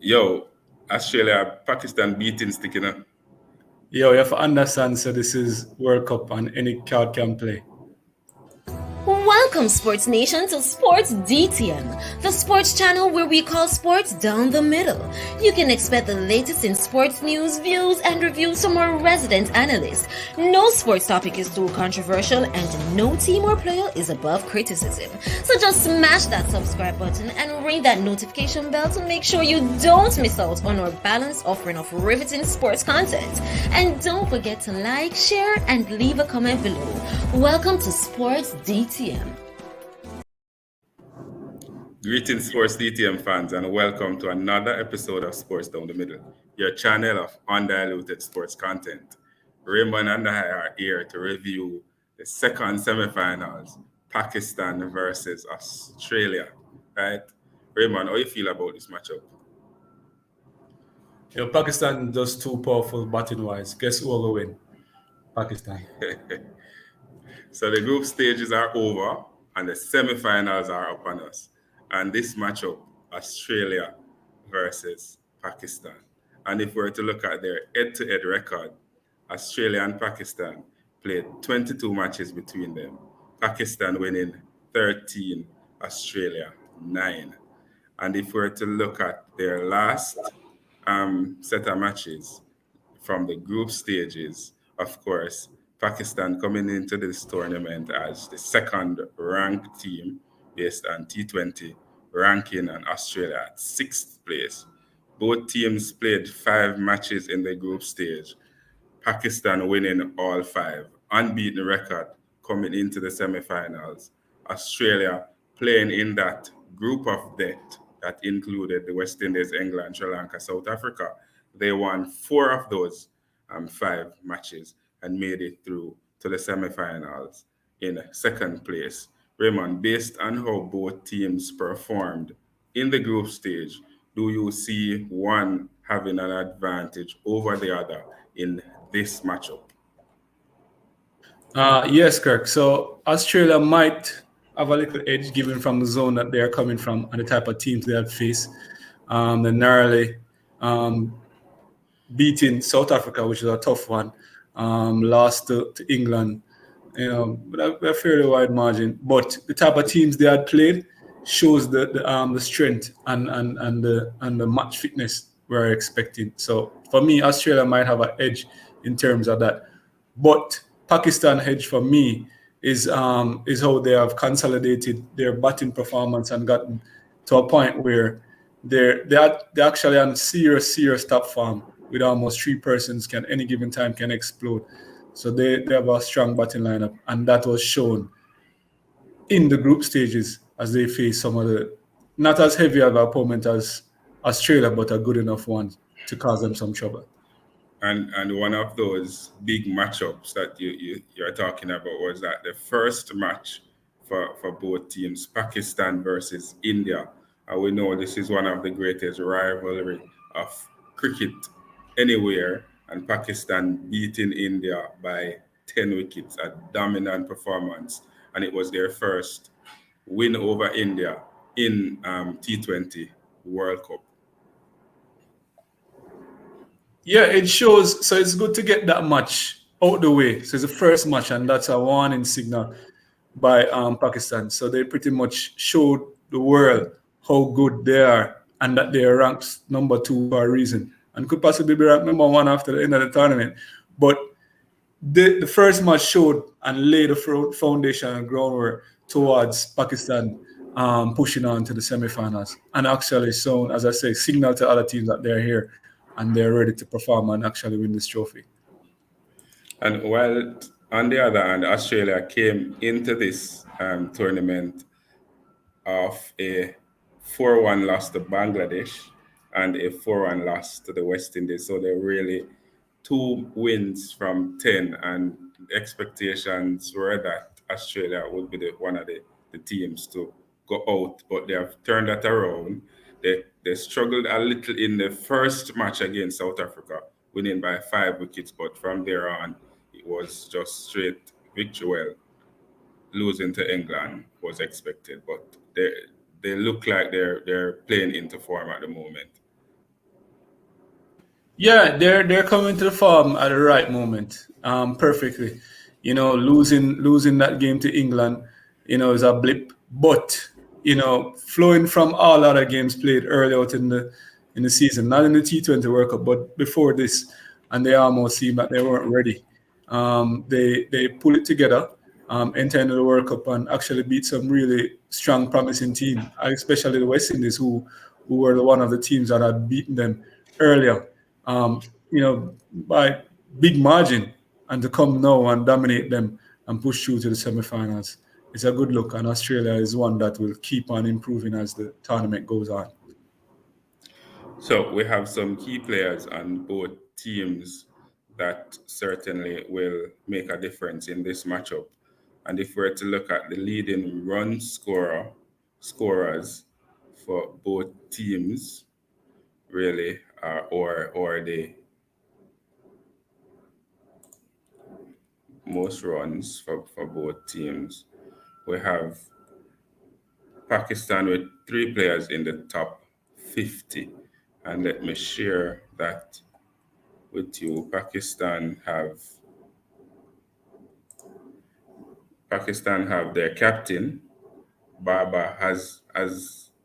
Yo, Australia, Pakistan beating sticking up. Yo, you have to understand, so this is World Cup and any card can play. Welcome, Sports Nation, to Sports DTM, the sports channel where we call sports down the middle. You can expect the latest in sports news, views, and reviews from our resident analysts. No sports topic is too controversial, and no team or player is above criticism. So just smash that subscribe button and ring that notification bell to make sure you don't miss out on our balanced offering of riveting sports content. And don't forget to like, share, and leave a comment below. Welcome to Sports DTM. Greetings, Sports DTM fans, and welcome to another episode of Sports Down the Middle, your channel of undiluted sports content. Raymond and I are here to review the second semifinals, Pakistan versus Australia. Right? Raymond, how you feel about this matchup? Yo, Pakistan just too powerful batting wise. Guess who will win? Pakistan. So the group stages are over and the semifinals are upon us. And this matchup, Australia versus Pakistan. And if we were to look at their head-to-head record, Australia and Pakistan played 22 matches between them. Pakistan winning 13, Australia 9. And if we were to look at their last set of matches from the group stages, of course, Pakistan coming into this tournament as the second ranked team based on T20 ranking, and Australia at sixth place. Both teams played 5 matches in the group stage. Pakistan winning all 5, unbeaten record coming into the semifinals. Australia playing in that group of death that included the West Indies, England, Sri Lanka, South Africa. They won 4 of those 5 matches and made it through to the semifinals in second place. Raymond, based on how both teams performed in the group stage, do you see one having an advantage over the other in this matchup? Yes, Kirk. So Australia might have a little edge given from the zone that they are coming from and the type of teams they have faced. They narrowly beating South Africa, which is a tough one. Lost to England, but a fairly wide margin. But the type of teams they had played shows the strength and the match fitness we're expecting. So for me, Australia might have an edge in terms of that. But Pakistan edge for me is how they have consolidated their batting performance and gotten to a point where they're actually on serious top form with almost 3 persons can any given time can explode. So they have a strong batting lineup, and that was shown in the group stages as they face some of the not as heavy of an opponent as Australia, but a good enough one to cause them some trouble. And one of those big matchups that you're talking about was that the first match for both teams, Pakistan versus India. And we know this is one of the greatest rivalry of cricket anywhere, and Pakistan beating India by 10 wickets, a dominant performance. And it was their first win over India in T20 World Cup. Yeah, it shows. So it's good to get that match out the way. So it's the first match, and that's a warning signal by Pakistan. So they pretty much showed the world how good they are and that they are ranked number 2 for a reason and could possibly be ranked number 1 after the end of the tournament. But the first match showed and laid the foundation and groundwork towards Pakistan pushing on to the semifinals and actually shown, as I say, signal to other teams that they're here and they're ready to perform and actually win this trophy. And while on the other hand, Australia came into this tournament of a 4-1 loss to Bangladesh and a 4-1 loss to the West Indies. So they're really 2 wins from 10, and expectations were that Australia would be one of the teams to go out, but they have turned that around. They struggled a little in the first match against South Africa, winning by 5 wickets, but from there on, it was just straight victory. Well, losing to England was expected, but they look like they're playing into form at the moment. Yeah, they're coming to the farm at the right moment, perfectly. Losing that game to England, is a blip. But flowing from all other games played early out in the season, not in the T20 World Cup, but before this, and they almost seemed that they weren't ready. They pull it together, enter into the World Cup, and actually beat some really strong, promising team, especially the West Indies, who were one of the teams that had beaten them earlier, by big margin, and to come now and dominate them and push through to the semi-finals. It's a good look, and Australia is one that will keep on improving as the tournament goes on. So we have some key players on both teams that certainly will make a difference in this matchup. And if we're to look at the leading scorers for both teams, really, or the most runs for both teams, we have Pakistan with 3 players in the top 50. And let me share that with you. Pakistan have their captain, Baba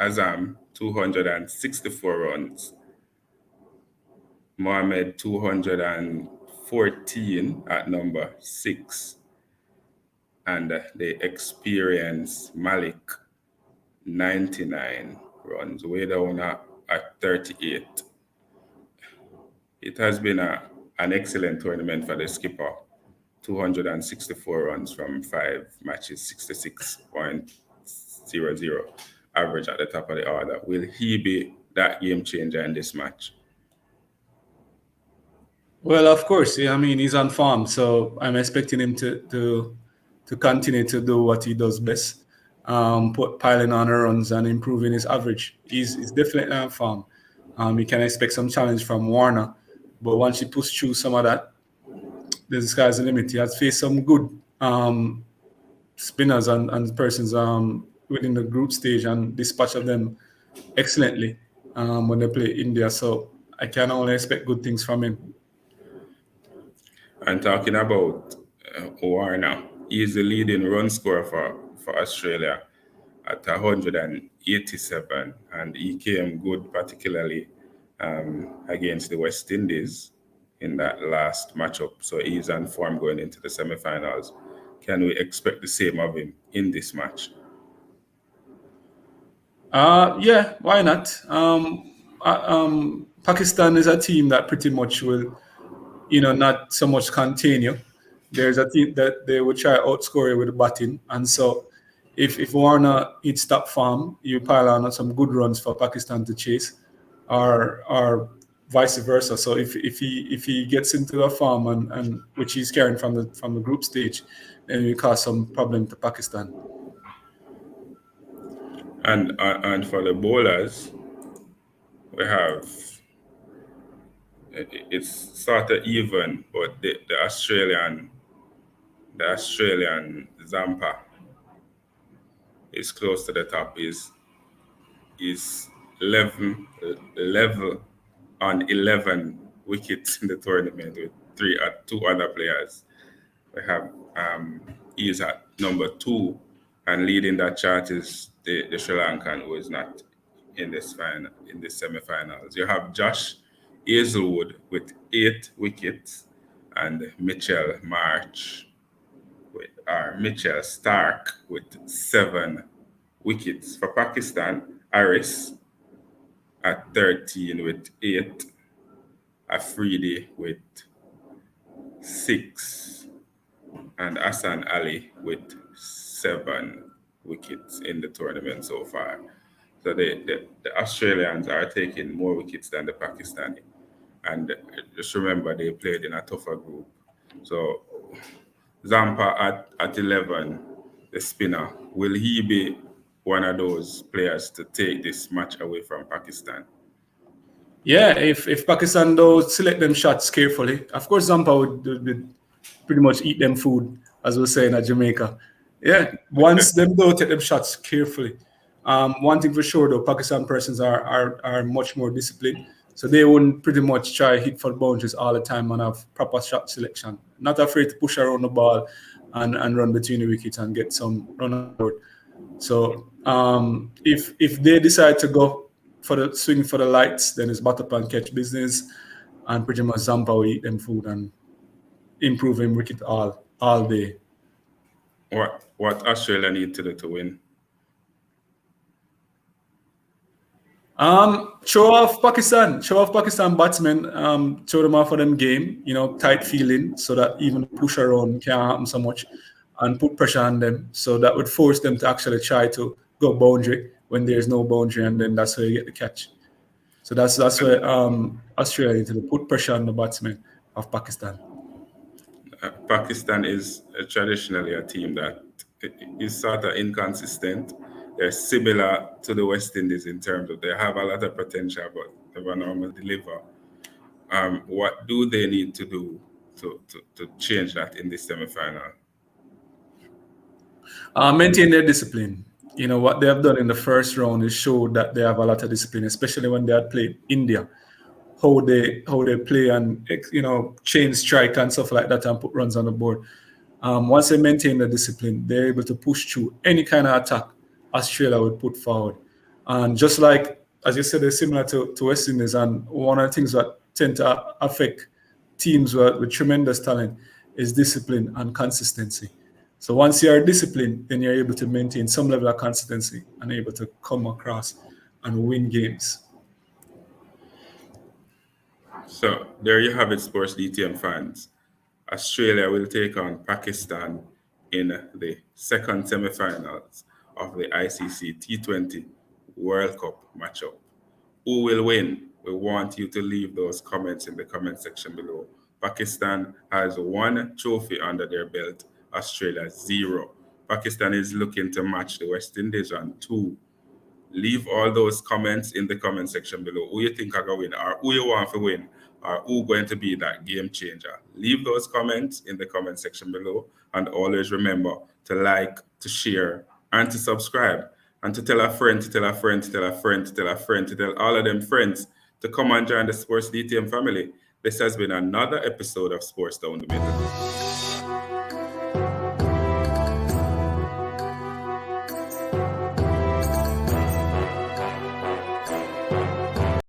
Azam, 264 runs. Mohammed 214 at number 6. And the experienced Malik 99 runs, way down at 38. It has been an excellent tournament for the skipper. 264 runs from 5 matches, 66.00 average at the top of the order. Will he be that game changer in this match? Well, of course. Yeah, I mean, he's on form, so I'm expecting him to continue to do what he does best, piling on runs and improving his average. He's definitely on form. You can expect some challenge from Warner, but once he pushes through some of that, the sky's the limit. He has faced some good spinners and persons within the group stage and dispatch of them excellently when they play India. So I can only expect good things from him. And talking about Warner, he is the leading run scorer for Australia at 187, and he came good, particularly against the West Indies in that last matchup. So he's on form going into the semi-finals. Can we expect the same of him in this match? Yeah, why not? Pakistan is a team that pretty much will, not so much contain you. There's a team that they will try outscore you with the batting, and so if Warner hits top form, you pile on some good runs for Pakistan to chase, or vice versa. So if he gets into a form and which he's carrying from the group stage, then it will cause some problem to Pakistan. And for the bowlers, we have, it's sort of even, but the Australian Zampa is close to the top. Is level on 11 wickets in the tournament with 2 other players. We have he's at number 2, and leading that chart is the Sri Lankan, who is not in this semi-finals. You have Josh Hazelwood with 8 wickets, and Mitchell Stark with 7 wickets. For Pakistan, Harris at 13 with 8, Afridi with 6, and Hassan Ali with 7 wickets in the tournament so far. So the Australians are taking more wickets than the Pakistani. And just remember, they played in a tougher group. So Zampa at 11, the spinner, will he be one of those players to take this match away from Pakistan? Yeah, if Pakistan though select them shots carefully, of course Zampa would pretty much eat them food, as we say in Jamaica. Yeah, once them though take them shots carefully. One thing for sure though, Pakistan persons are much more disciplined, So they wouldn't pretty much try hit for the boundaries all the time and have proper shot selection. Not afraid to push around the ball and run between the wickets and get some run out. So if they decide to go for the swing for the lights, then it's bat up and catch business and pretty much Zampa will eat them food and improve him wicket all day. What Australia need to do to win? Show off Pakistan batsmen, show them off for them game, tight feeling so that even push around can't happen so much and put pressure on them. So that would force them to actually try to go boundary when there's no boundary, and then that's where you get the catch. So that's where Australia need to do, put pressure on the batsmen of Pakistan. Pakistan is traditionally a team that is sort of inconsistent. They're similar to the West Indies in terms of they have a lot of potential, but never normally deliver. What do they need to do to change that in this semi-final? Maintain their discipline. What they have done in the first round is showed that they have a lot of discipline, especially when they had played India. How they play and change strike and stuff like that and put runs on the board. Once they maintain the discipline, they're able to push through any kind of attack Australia would put forward. And just like, as you said, they're similar to West Indies. And one of the things that tend to affect teams with tremendous talent is discipline and consistency. So once you are disciplined, then you're able to maintain some level of consistency and able to come across and win games. So there you have it, sports DTM fans. Australia will take on Pakistan in the second semi-finals of the ICC T20 World Cup matchup. Who will win? We want you to leave those comments in the comment section below. Pakistan has 1 trophy under their belt, Australia 0. Pakistan is looking to match the West Indies on 2. Leave all those comments in the comment section below. Who you think are going to win, or who you want to win, or who going to be that game changer. Leave those comments in the comment section below, and always remember to like, to share, and to subscribe, and to tell a friend, to tell a friend, to tell a friend, to tell a friend, to tell all of them friends to come and join the Sports DTM family. This has been another episode of Sports Down the Middle.